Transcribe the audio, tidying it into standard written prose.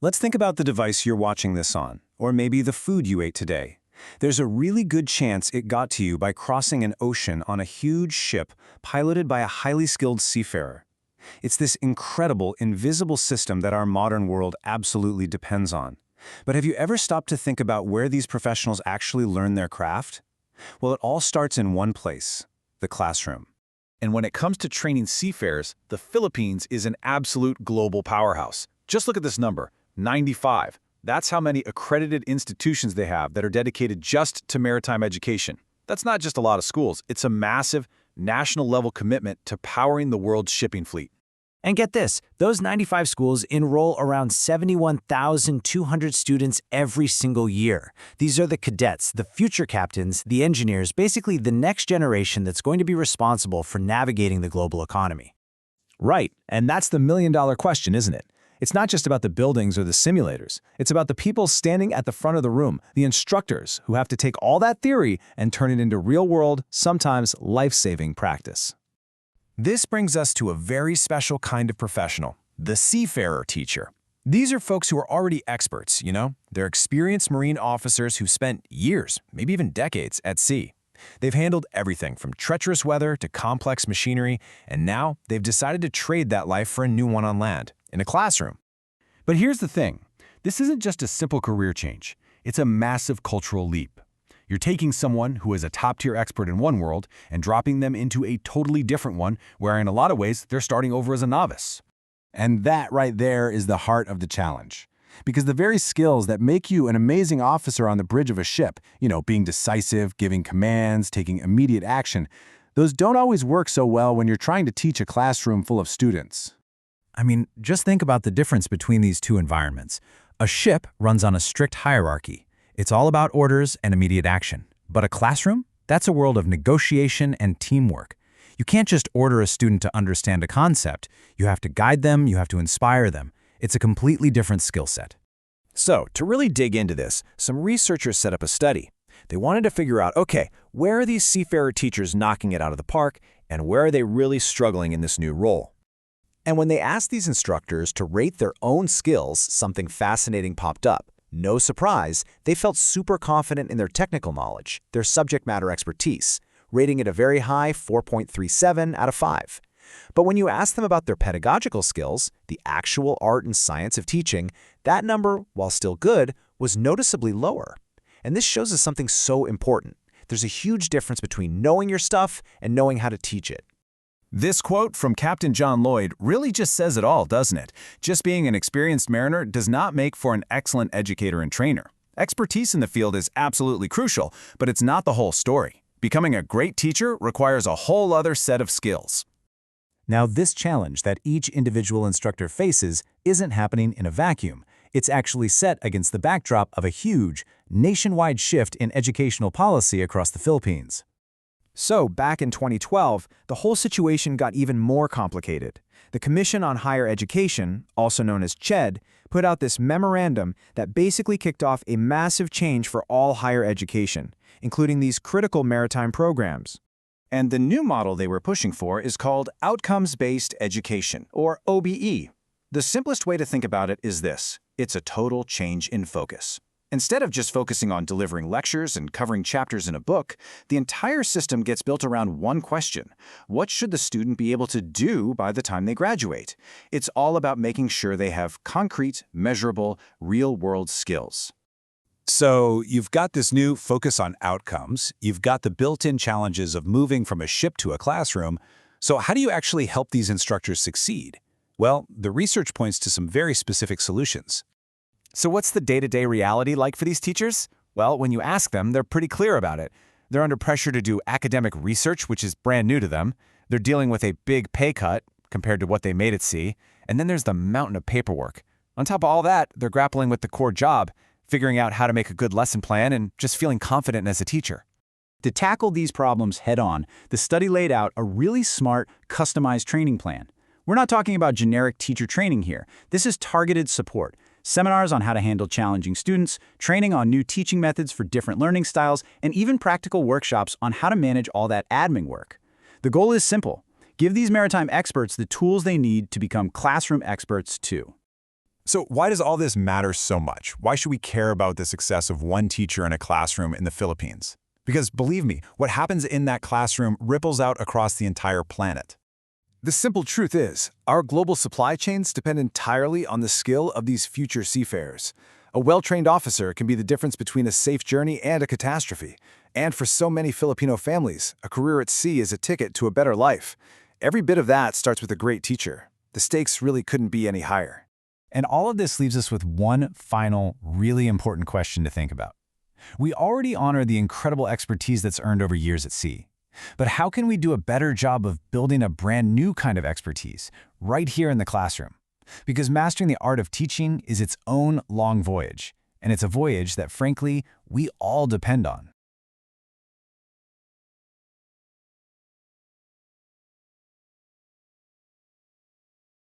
Let's think about the device you're watching this on, or maybe the food you ate today. There's a really good chance it got to you by crossing an ocean on a huge ship piloted by a highly skilled seafarer. It's this incredible, invisible system that our modern world absolutely depends on. But have you ever stopped to think about where these professionals actually learn their craft? Well, it all starts in one place, the classroom. And when it comes to training seafarers, the Philippines is an absolute global powerhouse. Just look at this number, 95. That's how many accredited institutions they have that are dedicated just to maritime education. That's not just a lot of schools, it's a massive, national-level commitment to powering the world's shipping fleet. And get this, those 95 schools enroll around 71,200 students every single year. These are the cadets, the future captains, the engineers, basically the next generation that's going to be responsible for navigating the global economy. Right, and that's the million-dollar question, isn't it? It's not just about the buildings or the simulators. It's about the people standing at the front of the room, the instructors who have to take all that theory and turn it into real-world, sometimes life-saving practice. This brings us to a very special kind of professional, the seafarer teacher. These are folks who are already experts, you know? They're experienced marine officers who've spent years, maybe even decades, at sea. They've handled everything from treacherous weather to complex machinery, and now they've decided to trade that life for a new one on land, in a classroom. But here's the thing. This isn't just a simple career change. It's a massive cultural leap. You're taking someone who is a top-tier expert in one world and dropping them into a totally different one, where in a lot of ways, they're starting over as a novice. And that right there is the heart of the challenge. Because the very skills that make you an amazing officer on the bridge of a ship, being decisive, giving commands, taking immediate action, those don't always work so well when you're trying to teach a classroom full of students. I mean, just think about the difference between these two environments. A ship runs on a strict hierarchy. It's all about orders and immediate action. But a classroom? That's a world of negotiation and teamwork. You can't just order a student to understand a concept. You have to guide them, you have to inspire them. It's a completely different skill set. So, to really dig into this, some researchers set up a study. They wanted to figure out, okay, where are these seafarer teachers knocking it out of the park, and where are they really struggling in this new role? And when they asked these instructors to rate their own skills, something fascinating popped up. No surprise, they felt super confident in their technical knowledge, their subject matter expertise, rating it a very high 4.37 out of 5. But when you ask them about their pedagogical skills, the actual art and science of teaching, that number, while still good, was noticeably lower. And this shows us something so important. There's a huge difference between knowing your stuff and knowing how to teach it. This quote from Captain John Lloyd really just says it all, doesn't it? Just being an experienced mariner does not make for an excellent educator and trainer. Expertise in the field is absolutely crucial, but it's not the whole story. Becoming a great teacher requires a whole other set of skills. Now, this challenge that each individual instructor faces isn't happening in a vacuum. It's actually set against the backdrop of a huge, nationwide shift in educational policy across the Philippines. So, back in 2012, the whole situation got even more complicated. The Commission on Higher Education, also known as CHED, put out this memorandum that basically kicked off a massive change for all higher education, including these critical maritime programs. And the new model they were pushing for is called Outcomes-Based Education, or OBE. The simplest way to think about it is this: it's a total change in focus. Instead of just focusing on delivering lectures and covering chapters in a book, the entire system gets built around one question: what should the student be able to do by the time they graduate? It's all about making sure they have concrete, measurable, real-world skills. So you've got this new focus on outcomes. You've got the built-in challenges of moving from a ship to a classroom. So how do you actually help these instructors succeed? Well, the research points to some very specific solutions. So what's the day-to-day reality like for these teachers? Well, when you ask them, they're pretty clear about it. They're under pressure to do academic research, which is brand new to them. They're dealing with a big pay cut compared to what they made at sea. And then there's the mountain of paperwork. On top of all that, they're grappling with the core job, figuring out how to make a good lesson plan and just feeling confident as a teacher. To tackle these problems head-on, the study laid out a really smart, customized training plan. We're not talking about generic teacher training here. This is targeted support. Seminars on how to handle challenging students, training on new teaching methods for different learning styles, and even practical workshops on how to manage all that admin work. The goal is simple: give these maritime experts the tools they need to become classroom experts too. So why does all this matter so much? Why should we care about the success of one teacher in a classroom in the Philippines? Because believe me, what happens in that classroom ripples out across the entire planet. The simple truth is, our global supply chains depend entirely on the skill of these future seafarers. A well-trained officer can be the difference between a safe journey and a catastrophe. And for so many Filipino families, a career at sea is a ticket to a better life. Every bit of that starts with a great teacher. The stakes really couldn't be any higher. And all of this leaves us with one final, really important question to think about. We already honor the incredible expertise that's earned over years at sea. But how can we do a better job of building a brand new kind of expertise right here in the classroom? Because mastering the art of teaching is its own long voyage, and it's a voyage that, frankly, we all depend on.